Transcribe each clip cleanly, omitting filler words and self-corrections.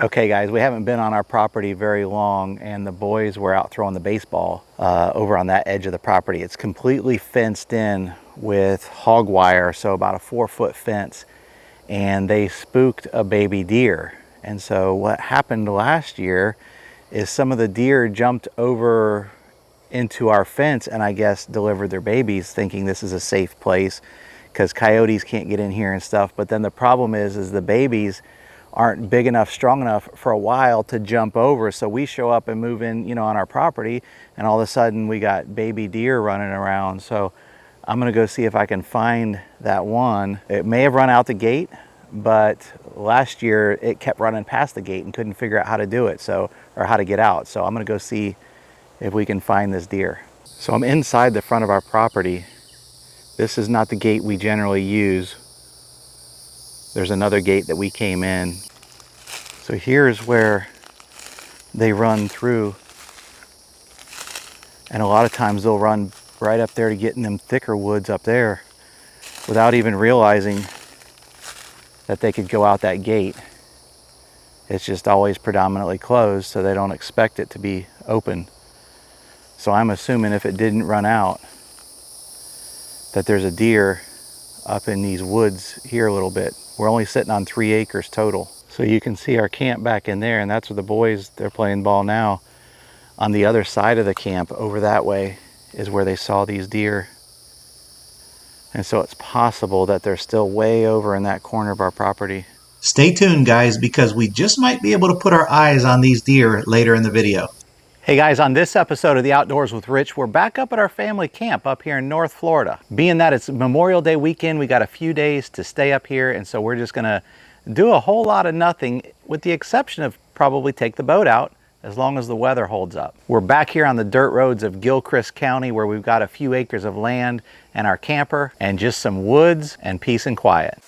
Okay guys, we haven't been on our property very long and the boys were out throwing the baseball over on that edge of the property. It's completely fenced in with hog wire, so about a 4-foot fence, and they spooked a baby deer. And so what happened last year is some of the deer jumped over into our fence and I guess delivered their babies thinking this is a safe place because coyotes can't get in here and stuff. But then the problem is the babies aren't big enough, strong enough for a while to jump over. So we show up and move in, on our property, and all of a sudden we got baby deer running around. So I'm gonna go see if I can find that one. It may have run out the gate, but last year it kept running past the gate and couldn't figure out how to do it, or how to get out. So I'm gonna go see if we can find this deer. So I'm inside the front of our property. This is not the gate we generally use. There's another gate that we came in. So here's where they run through. And a lot of times they'll run right up there to get in them thicker woods up there without even realizing that they could go out that gate. It's just always predominantly closed, so they don't expect it to be open. So I'm assuming if it didn't run out, that there's a deer up in these woods here a little bit. We're only sitting on 3 acres total. So you can see our camp back in there, and that's where the boys, they're playing ball now. On the other side of the camp, over that way, is where they saw these deer. And so it's possible that they're still way over in that corner of our property. Stay tuned, guys, because we just might be able to put our eyes on these deer later in the video. Hey guys, on this episode of The Outdoors with Rich, we're back up at our family camp up here in North Florida. Being that it's Memorial Day weekend, we got a few days to stay up here, and so we're just gonna do a whole lot of nothing, with the exception of probably take the boat out, as long as the weather holds up. We're back here on the dirt roads of Gilchrist County, where we've got a few acres of land and our camper, and just some woods and peace and quiet.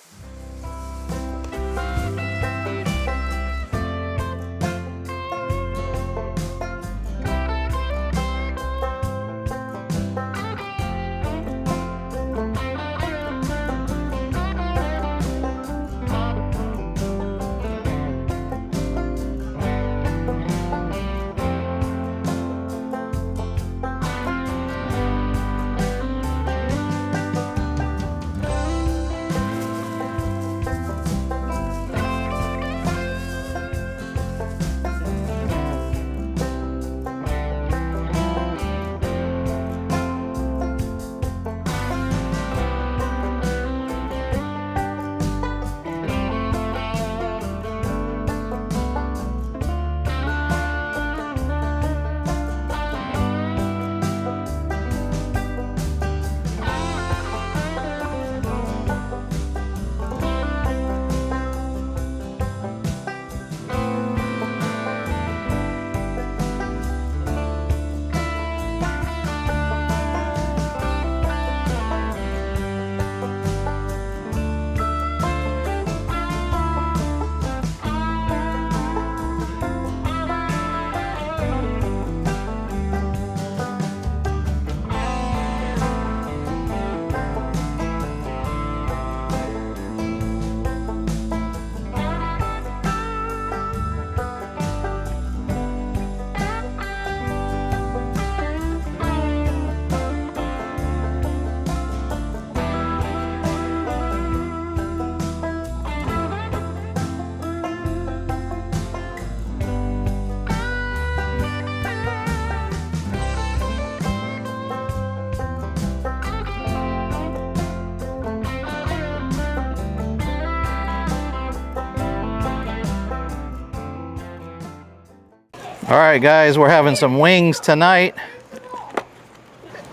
All right guys, we're having some wings tonight.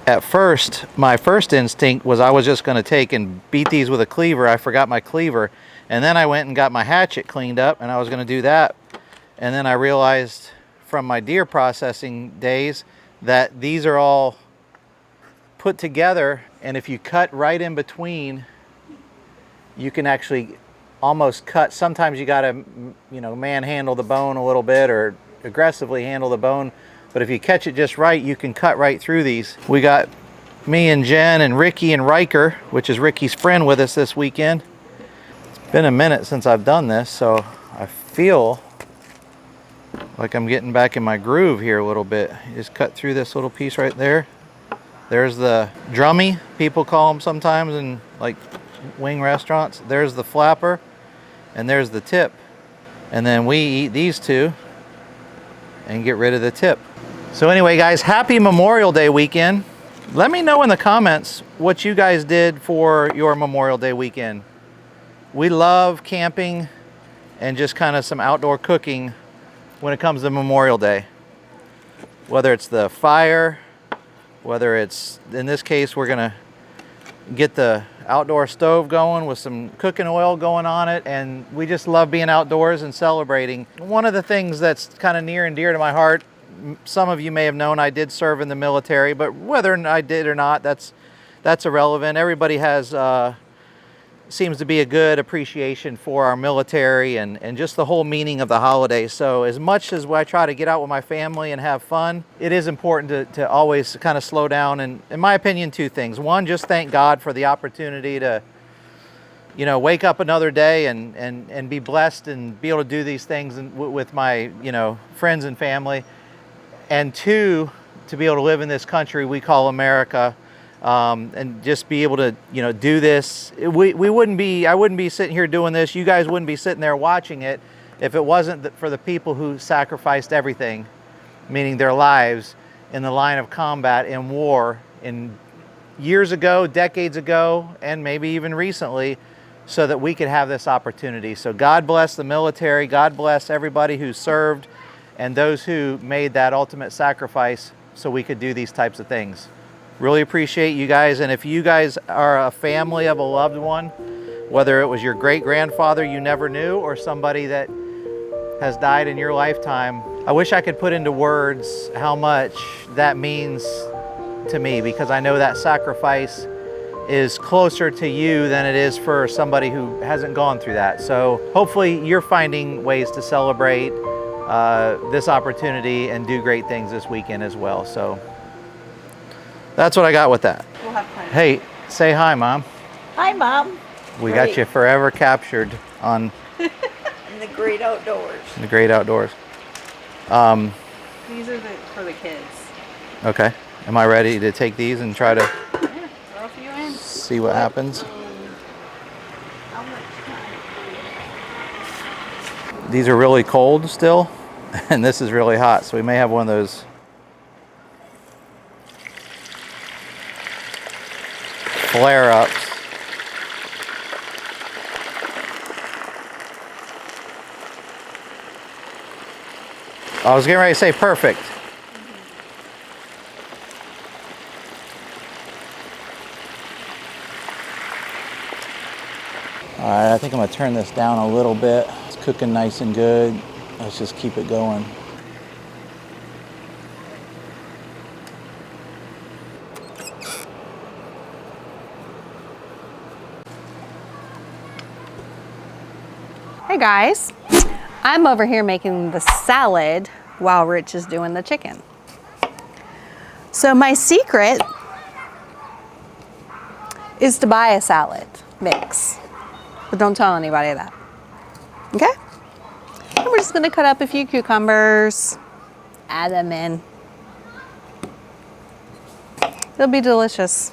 At first, my first instinct was I was just gonna take and beat these with a cleaver. I forgot my cleaver. And then I went and got my hatchet cleaned up, and I was gonna do that. And then I realized from my deer processing days that these are all put together, and if you cut right in between, you can actually almost cut. Sometimes you gotta, manhandle the bone a little bit or aggressively handle the bone, but if you catch it just right, you can cut right through these. We got me and Jen and Ricky and Riker, which is Ricky's friend, with us this weekend. It's been a minute since I've done this, so I feel like I'm getting back in my groove here a little bit. You just cut through this little piece right there. There's the drummy, people call them sometimes in like wing restaurants. There's the flapper, and there's the tip. And then we eat these two and get rid of the tip. So anyway, guys, happy Memorial Day weekend. Let me know in the comments what you guys did for your Memorial Day weekend. We love camping and just kind of some outdoor cooking when it comes to Memorial Day. Whether it's the fire, whether it's, in this case, we're gonna get the outdoor stove going with some cooking oil going on it, and we just love being outdoors and celebrating. One of the things that's kind of near and dear to my heart, some of you may have known I did serve in the military, but whether I did or not, that's irrelevant. Everybody has seems to be a good appreciation for our military and just the whole meaning of the holiday. So as much as I try to get out with my family and have fun, it is important to always kind of slow down. And in my opinion, two things. One, just thank God for the opportunity to, you know, wake up another day and be blessed and be able to do these things with my, you know, friends and family. And two, to be able to live in this country we call America. And just be able to, you know, do this. I wouldn't be sitting here doing this. You guys wouldn't be sitting there watching it if it wasn't for the people who sacrificed everything, meaning their lives in the line of combat in war in years ago, decades ago, and maybe even recently, so that we could have this opportunity. So God bless the military. God bless everybody who served and those who made that ultimate sacrifice so we could do these types of things. Really appreciate you guys, and if you guys are a family of a loved one, whether it was your great-grandfather you never knew or somebody that has died in your lifetime, I wish I could put into words how much that means to me, because I know that sacrifice is closer to you than it is for somebody who hasn't gone through that. So hopefully you're finding ways to celebrate this opportunity and do great things this weekend as well. So that's what I got with that. We'll have fun. Hey, say hi, Mom. Hi, Mom. We got you forever captured on In the great outdoors. the great outdoors. These are for the kids. Okay. Am I ready to take these and try to Yeah, throw a few in. see what happens? How much time? These are really cold still, and this is really hot, so we may have one of those flare-ups. I was getting ready to say perfect. All right, I think I'm gonna turn this down a little bit. It's cooking nice and good. Let's just keep it going. Hey guys, I'm over here making the salad while Rich is doing the chicken. So my secret is to buy a salad mix, but don't tell anybody that, okay? And we're just gonna cut up a few cucumbers, add them in. They'll be delicious.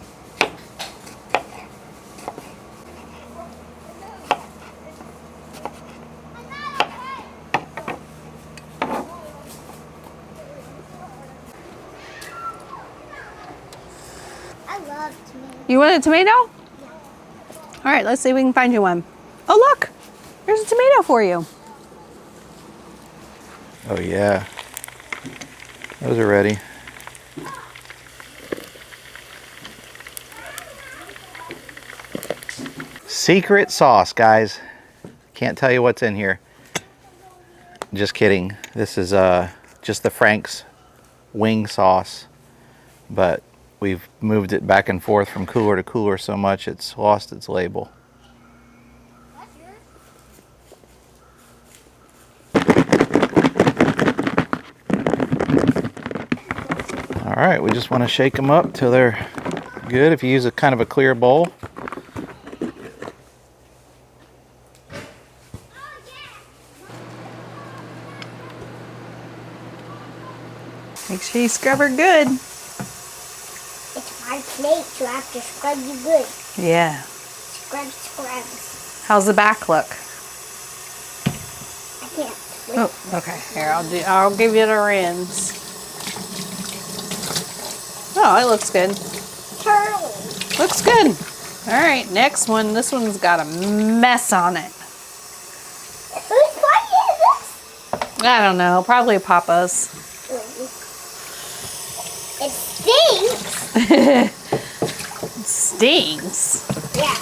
I love tomato. You want a tomato? All right, let's see if we can find you one. Oh, look, there's a tomato for you. Oh yeah, those are ready. Secret sauce, guys. Can't tell you what's in here. Just kidding. This is just the Frank's wing sauce, but we've moved it back and forth from cooler to cooler so much it's lost its label. All right, we just want to shake them up till they're good. If you use a kind of a clear bowl. Make sure you scrub her good. It's my plate, so I have to scrub you good. Yeah. Scrub, scrubs. How's the back look? I can't. Wait. Oh, okay. Here, I'll give you the rims. Oh, it looks good. Curly. Looks good. All right, next one. This one's got a mess on it. Whose party is this? I don't know. Probably Papa's. It stinks. It stinks. Yeah.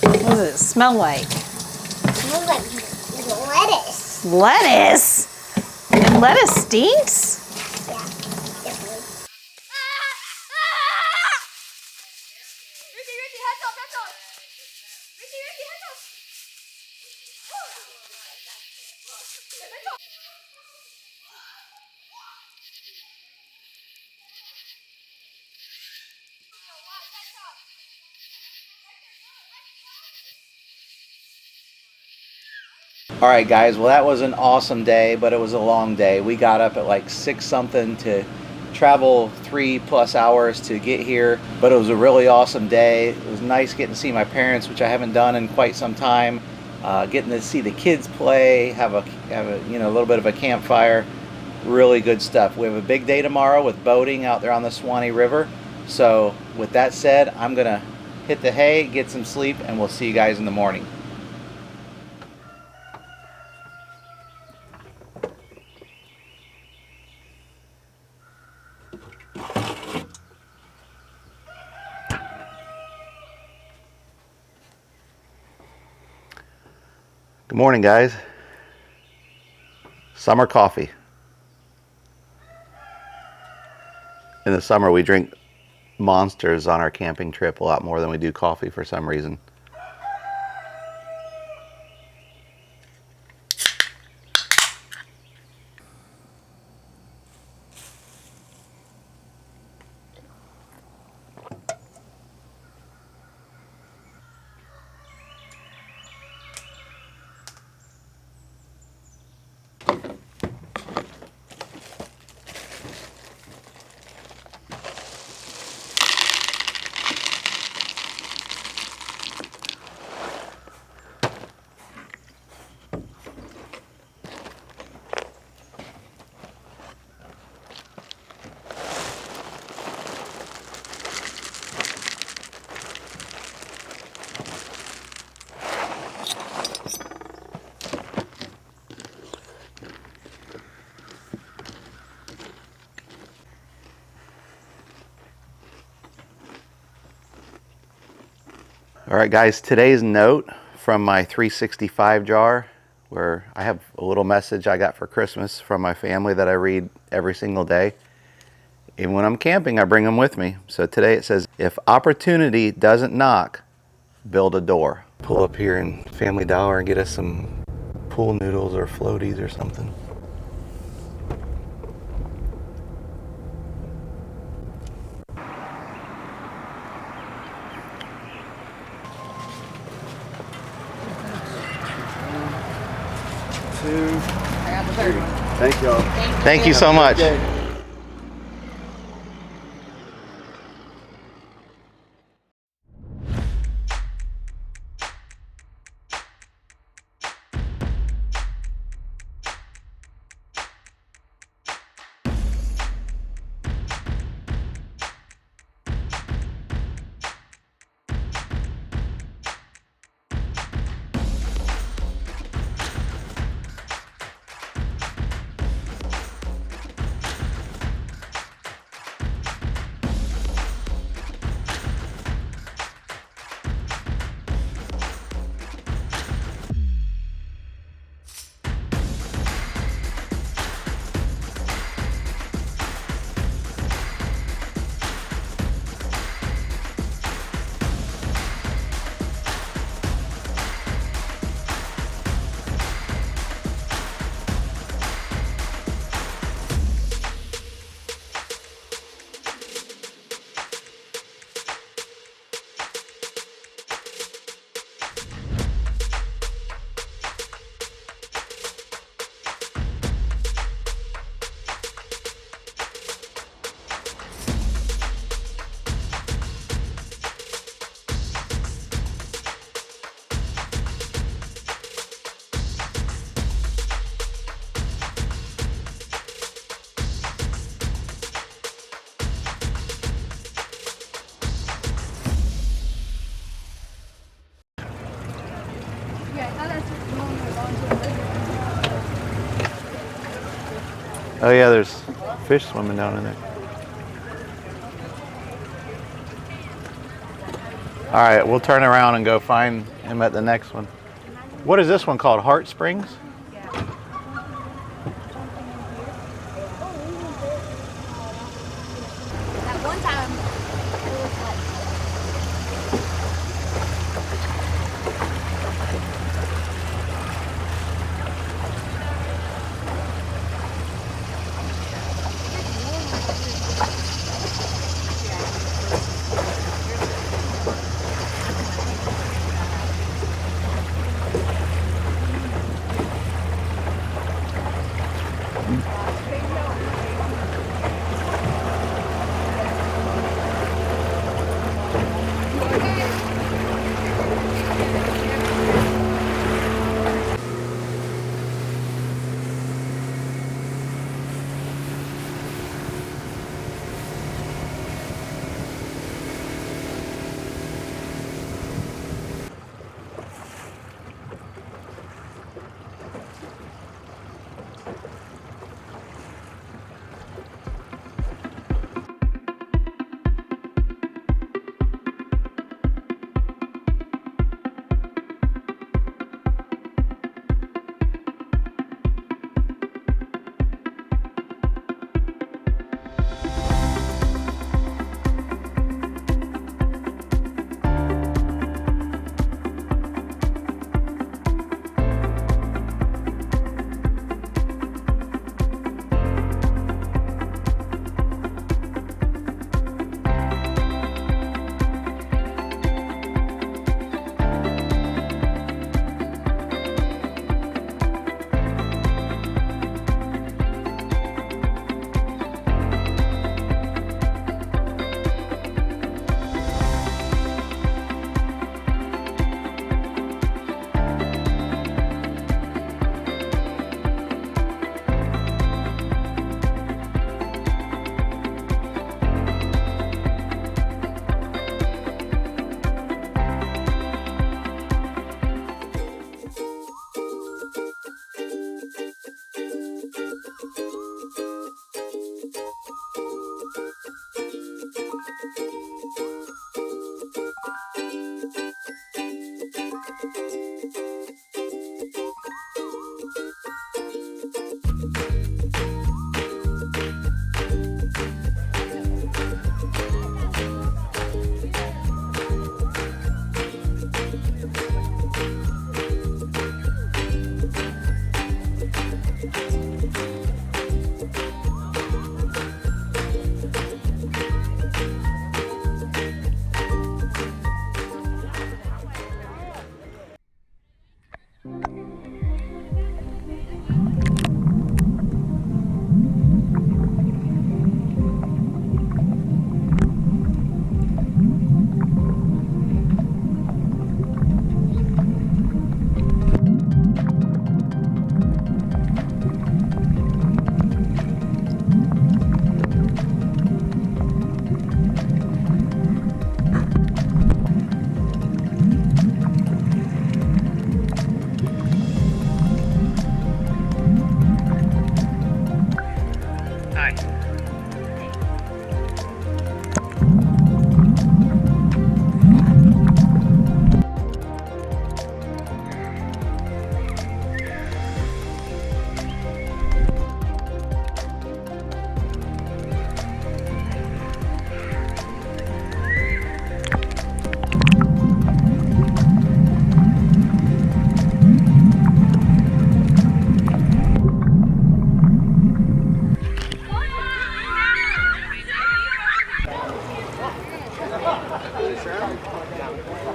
What does it smell like? It smells like lettuce. Lettuce? And lettuce stinks? Yeah, definitely. Ricky, hands up, hands up. Ricky, hands up. All right, guys. Well, that was an awesome day, but it was a long day. We got up at like 6 something to travel 3+ hours to get here, but it was a really awesome day. It was nice getting to see my parents, which I haven't done in quite some time. Getting to see the kids play, have a little bit of a campfire. Really good stuff. We have a big day tomorrow with boating out there on the Suwannee River. So with that said, I'm gonna hit the hay, get some sleep, and we'll see you guys in the morning. Good morning, guys. Summer coffee. In the summer, we drink Monsters on our camping trip a lot more than we do coffee for some reason. All right, guys, today's note from my 365 jar, where I have a little message I got for Christmas from my family that I read every single day. Even when I'm camping, I bring them with me. So today it says, if opportunity doesn't knock, build a door. Pull up here in Family Dollar and get us some pool noodles or floaties or something. Thank y'all. Thank you so much. Oh yeah, there's fish swimming down in there. All right, we'll turn around and go find him at the next one. What is this one called? Hart Springs? That one time, it was like,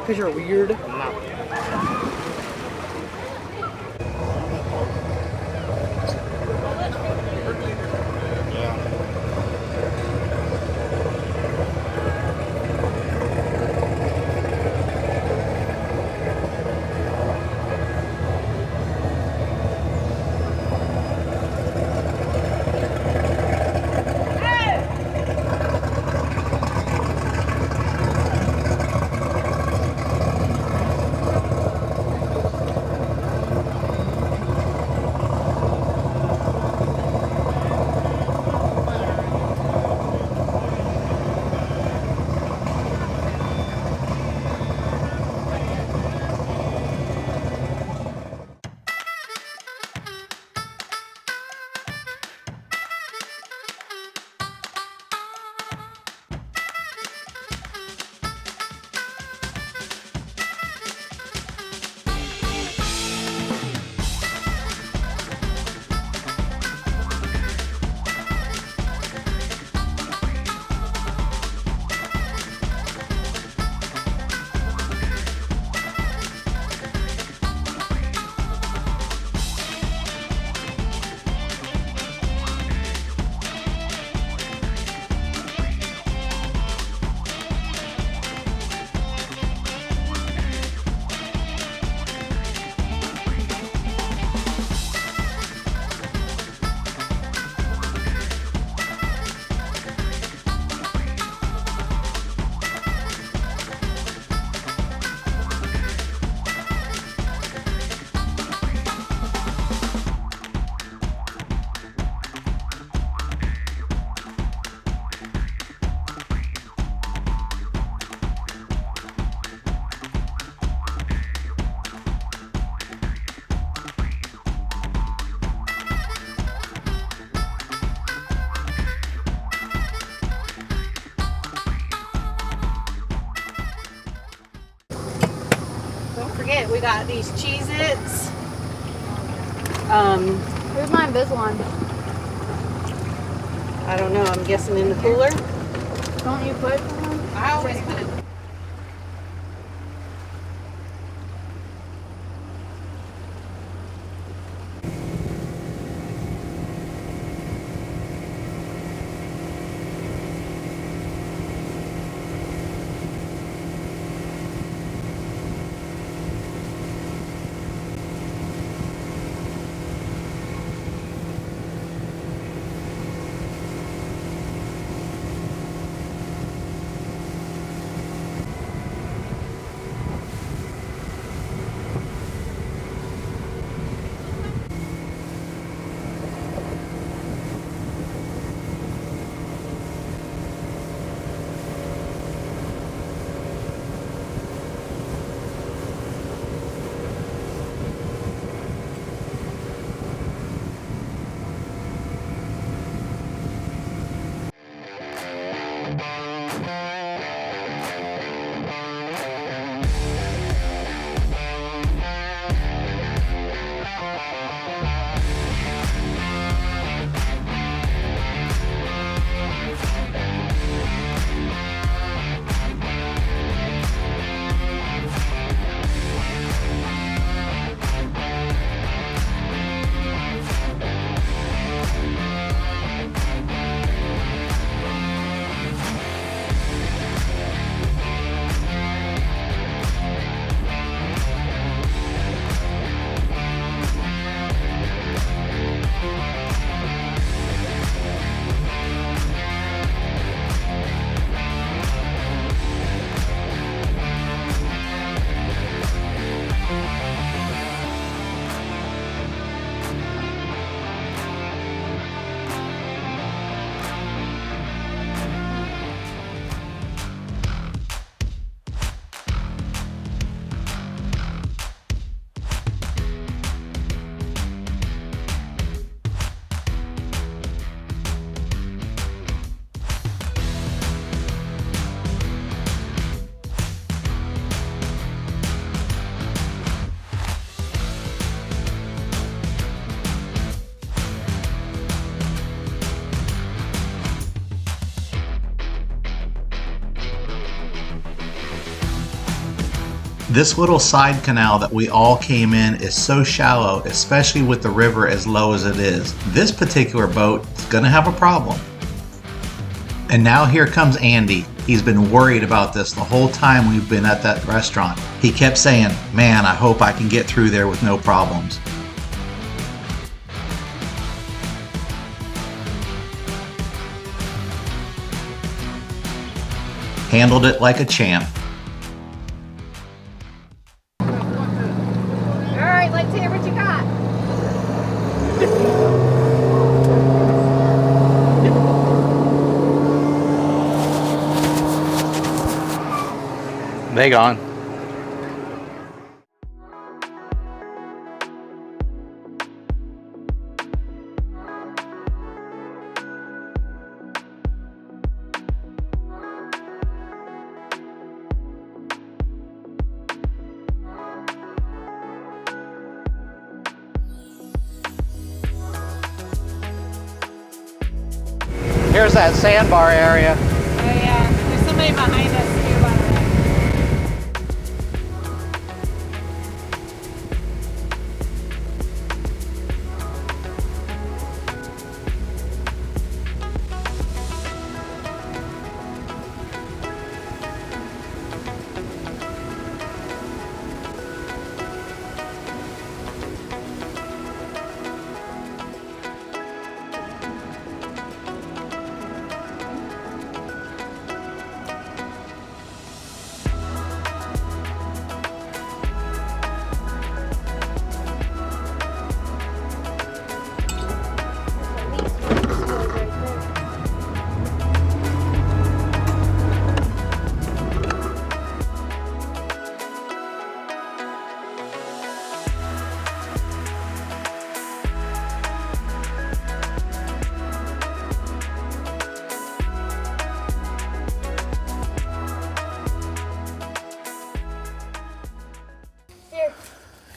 Because you're weird. got these Cheez-Its. Where's my Invisalign? I don't know, I'm guessing in the cooler. Don't you put one? I always put it. This little side canal that we all came in is so shallow, especially with the river as low as it is. This particular boat is gonna have a problem. And now here comes Andy. He's been worried about this the whole time we've been at that restaurant. He kept saying, man, I hope I can get through there with no problems. Handled it like a champ. Alright, let's hear what you got. They gone. Here's that sandbar area. Oh yeah, there's somebody behind us too, by the way.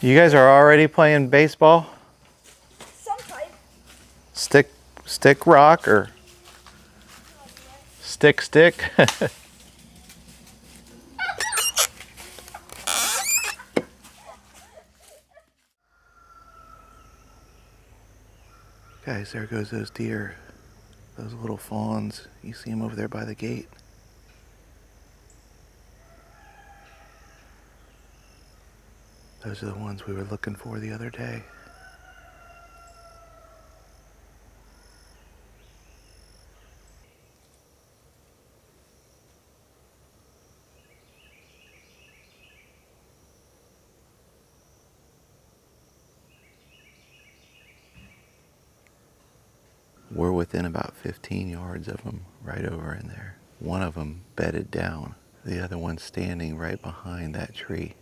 You guys are already playing baseball? Sometimes. Stick rock or stick? Guys, there goes those deer, those little fawns. You see them over there by the gate. Those are the ones we were looking for the other day. We're within about 15 yards of them, right over in there. One of them bedded down. The other one's standing right behind that tree.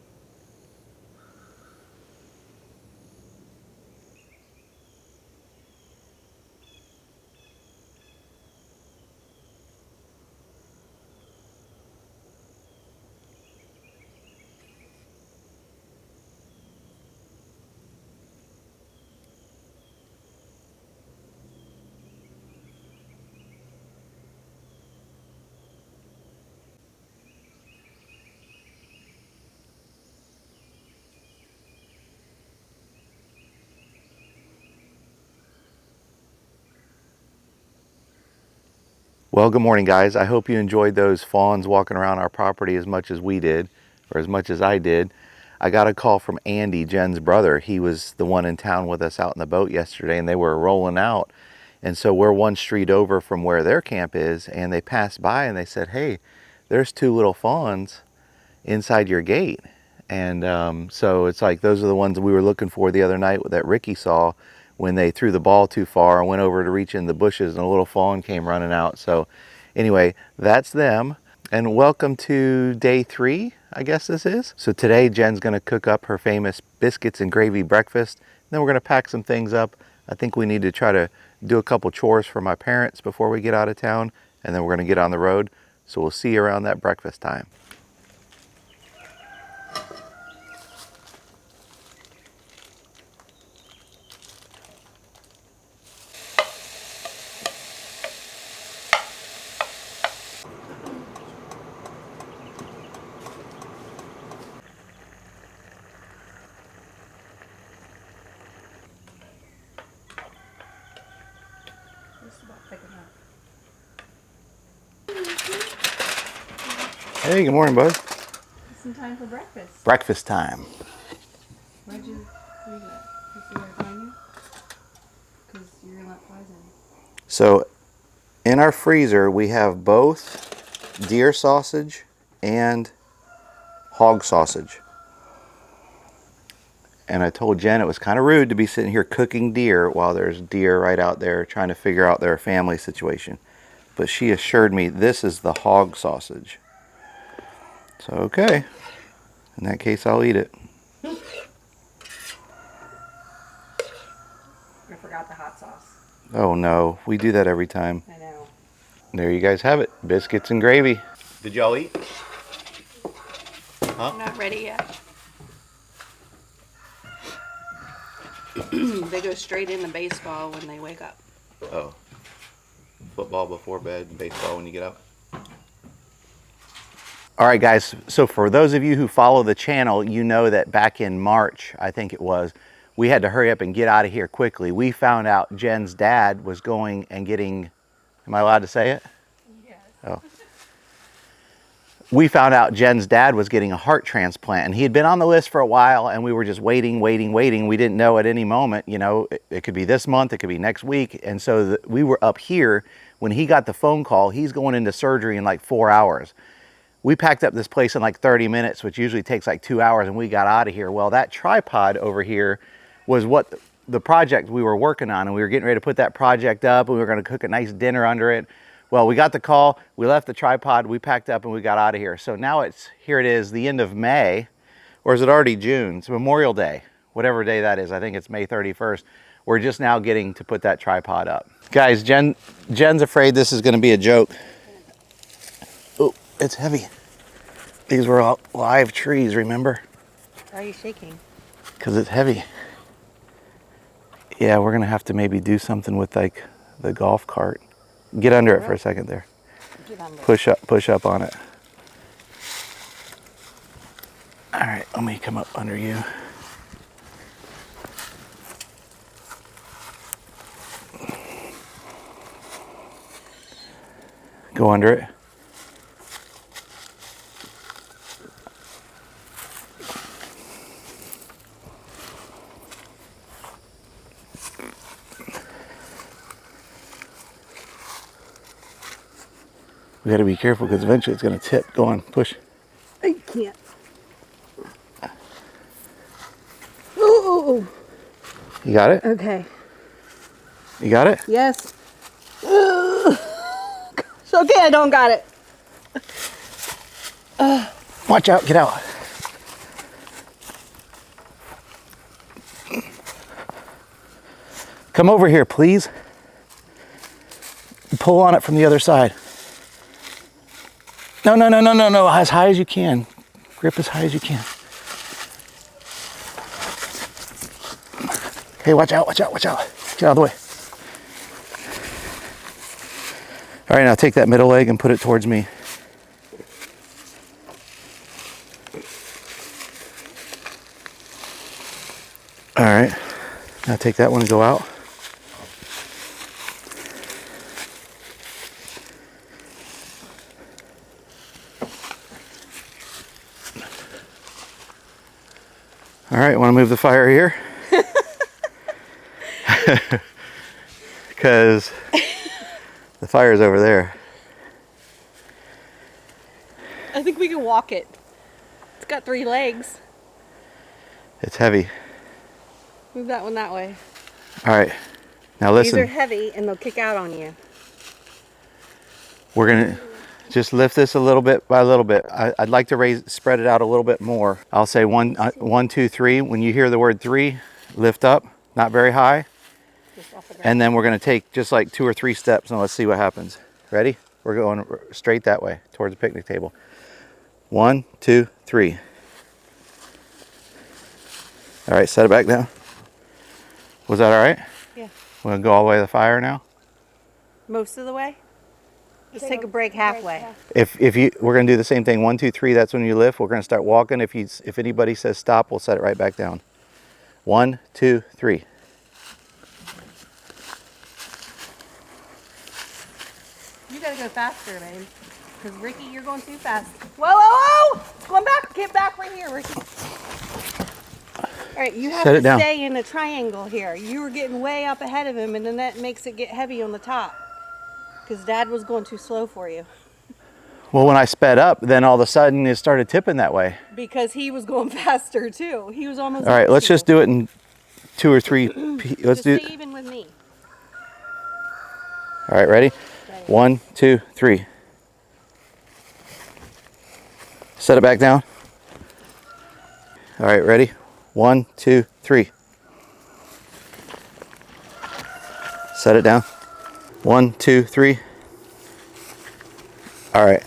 Well, good morning, guys. I hope you enjoyed those fawns walking around our property as much as we did, or as much as I did. I got a call from Andy, Jen's brother. He was the one in town with us out in the boat yesterday, and they were rolling out. And so we're one street over from where their camp is, and they passed by and they said, hey, there's two little fawns inside your gate. And so it's like those are the ones we were looking for the other night that Ricky saw when they threw the ball too far and went over to reach in the bushes and a little fawn came running out. So anyway, that's them. And welcome to day 3, I guess this is. So today Jen's gonna cook up her famous biscuits and gravy breakfast. Then we're gonna pack some things up. I think we need to try to do a couple chores for my parents before we get out of town. And then we're gonna get on the road. So we'll see you around that breakfast time. Hey, good morning, bud. It's in time for breakfast. Breakfast time. Where'd you leave that? You see where I find you? Because you're going to let flies in. So in our freezer, we have both deer sausage and hog sausage. And I told Jen it was kind of rude to be sitting here cooking deer while there's deer right out there trying to figure out their family situation. But she assured me this is the hog sausage. So, okay. In that case, I'll eat it. I forgot the hot sauce. Oh no, we do that every time. I know. There you guys have it. Biscuits and gravy. Did y'all eat? I'm not ready yet. They go straight into baseball when they wake up. Oh. Football before bed and baseball when you get up. All right, guys. So for those of you who follow the channel, you know that back in March, I think it was, we had to hurry up and get out of here quickly. We found out Jen's dad was going and getting, am I allowed to say it? Yes. Oh. We found out Jen's dad was getting a heart transplant, and he had been on the list for a while, and we were just waiting. We didn't know at any moment, you know, it could be this month, it could be next week. And so we were up here when he got the phone call. He's going into surgery in like 4 hours. We packed up this place in like 30 minutes, which usually takes like 2 hours, and we got out of here. Well, that tripod over here was what the project we were working on, and we were getting ready to put that project up, and we were going to cook a nice dinner under it. Well, we got the call, we left the tripod, we packed up, and we got out of here. So now here it is, the end of May, or is it already June? It's Memorial Day, whatever day that is. I think it's May 31st. We're just now getting to put that tripod up. Guys, Jen's afraid this is going to be a joke. Oh, it's heavy. These were all live trees, remember? Why are you shaking? because it's heavy. Yeah, we're gonna have to maybe do something with like the golf cart. Get under it for a second there. Push up on it. All right, let me come up under you. Go under it. We gotta be careful because eventually it's gonna tip. Go on, push. I can't. Ooh. You got it? Okay. You got it? Yes. Gosh, okay, I don't got it. Watch out, get out. Come over here, please. Pull on it from the other side. No, as high as you can. Grip as high as you can. Okay, watch out. Get out of the way. All right, now take that middle leg and put it towards me. All right, now take that one and go out. All right, want to move the fire here? Because the fire's over there. I think we can walk it. It's got 3 legs. It's heavy. Move that one that way. All right, now These are listen. heavy and they'll kick out on you. We're gonna just lift this a little bit by little bit. I'd like to spread it out a little bit more. I'll say 1, 2, 3. When you hear the word 3, lift up, not very high. And then we're gonna take just like 2 or 3 steps and let's see what happens. Ready? We're going straight that way towards the picnic table. 1, 2, 3. All right, set it back down. Was that all right? Yeah. We're gonna go all the way to the fire now. Most of the way? Just take a break halfway. We're gonna do the same thing. 1, 2, 3. That's when you lift. We're gonna start walking. If anybody says stop, we'll set it right back down. 1, 2, 3. You gotta go faster, babe. Because Ricky, you're going too fast. Whoa! Going back. Get back right here, Ricky. All right, you have Set it to down. stay in a triangle here. You were getting way up ahead of him, and then that makes it get heavy on the top. Because Dad was going too slow for you. Well, when I sped up, then all of a sudden it started tipping that way. Because he was going faster too. He was almost. All right, let's just do it in 2 or 3. Let's Just do. stay even with me. All right, ready? 1, 2, 3. Set it back down. All right, ready? 1, 2, 3. Set it down. 1, 2, 3. All right.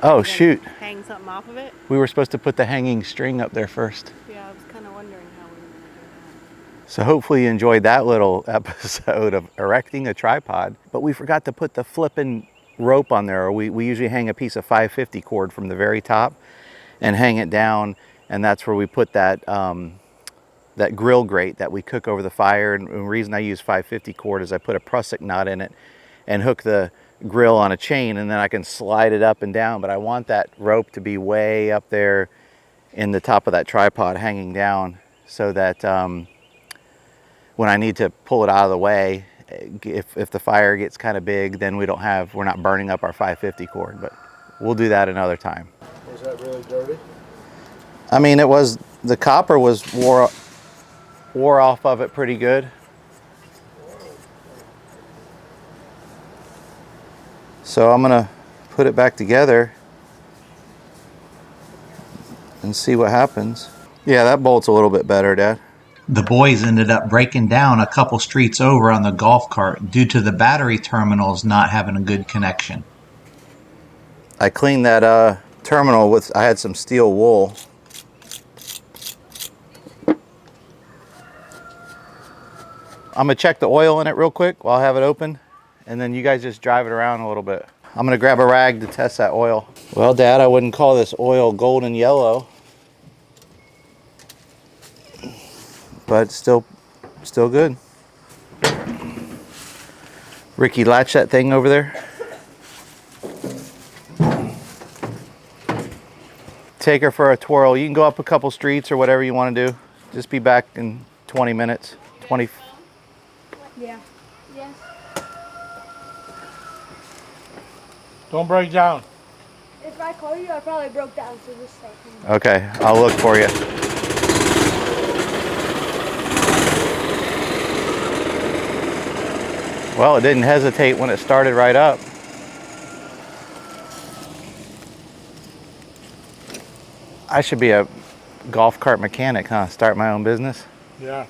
Oh, shoot. Hang something off of it? We were supposed to put the hanging string up there first. Yeah, I was kind of wondering how we were going to do So hopefully you enjoyed that little episode of erecting a tripod. But we forgot to put the flipping rope on there. We usually hang a piece of 550 cord from the very top and hang it down. And that's where we put that that grill grate that we cook over the fire. And the reason I use 550 cord is I put a prusik knot in it and hook the grill on a chain, and then I can slide it up and down. But I want that rope to be way up there in the top of that tripod hanging down, so that when I need to pull it out of the way, if the fire gets kind of big, then we're not burning up our 550 cord. But we'll do that another time. Was that really dirty? I mean, the copper was wore off of it pretty good. So I'm gonna put it back together and see what happens. Yeah, that bolt's a little bit better, Dad. The boys ended up breaking down a couple streets over on the golf cart due to the battery terminals not having a good connection. I cleaned that terminal I had some steel wool. I'm gonna check the oil in it real quick while I have it open, and then you guys just drive it around a little bit. I'm gonna grab a rag to test that oil. Well, Dad, I wouldn't call this oil golden yellow, but it's still good. Ricky, latch that thing over there. Take her for a twirl. You can go up a couple streets or whatever you want to do. Just be back in 20 minutes. 20. Yeah. Yes. Don't break down. If I call you, I probably broke down, so just stay. Okay, I'll look for you. Well, it didn't hesitate when it started right up. I should be a golf cart mechanic, huh? Start my own business. Yeah.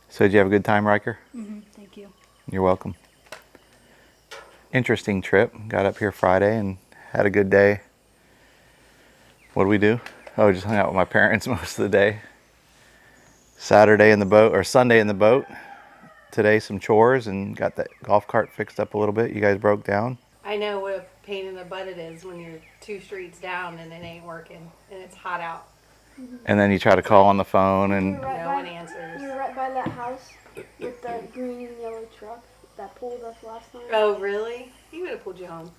So did you have a good time, Riker? Thank you. You're welcome. Interesting trip. Got up here Friday and had a good day. What did we do? Oh, just hung out with my parents most of the day. Saturday in the boat, or Sunday in the boat. Today some chores and got that golf cart fixed up a little bit. You guys broke down. I know what a pain in the butt it is when you're 2 streets down and it ain't working and it's hot out. And then you try to call on the phone and No one answers. We were right by that house with the green and yellow truck that pulled us last time. Oh, really? He would have pulled you home.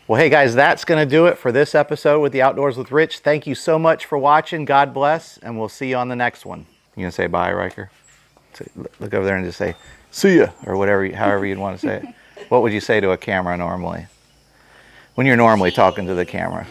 well, hey guys, that's going to do it for this episode with the Outdoors with Rich. Thank you so much for watching. God bless, and we'll see you on the next one. You gonna say bye, Riker? Look over there and just say, see ya, or whatever, however you'd want to say it. What would you say to a camera normally? When you're normally talking to the camera?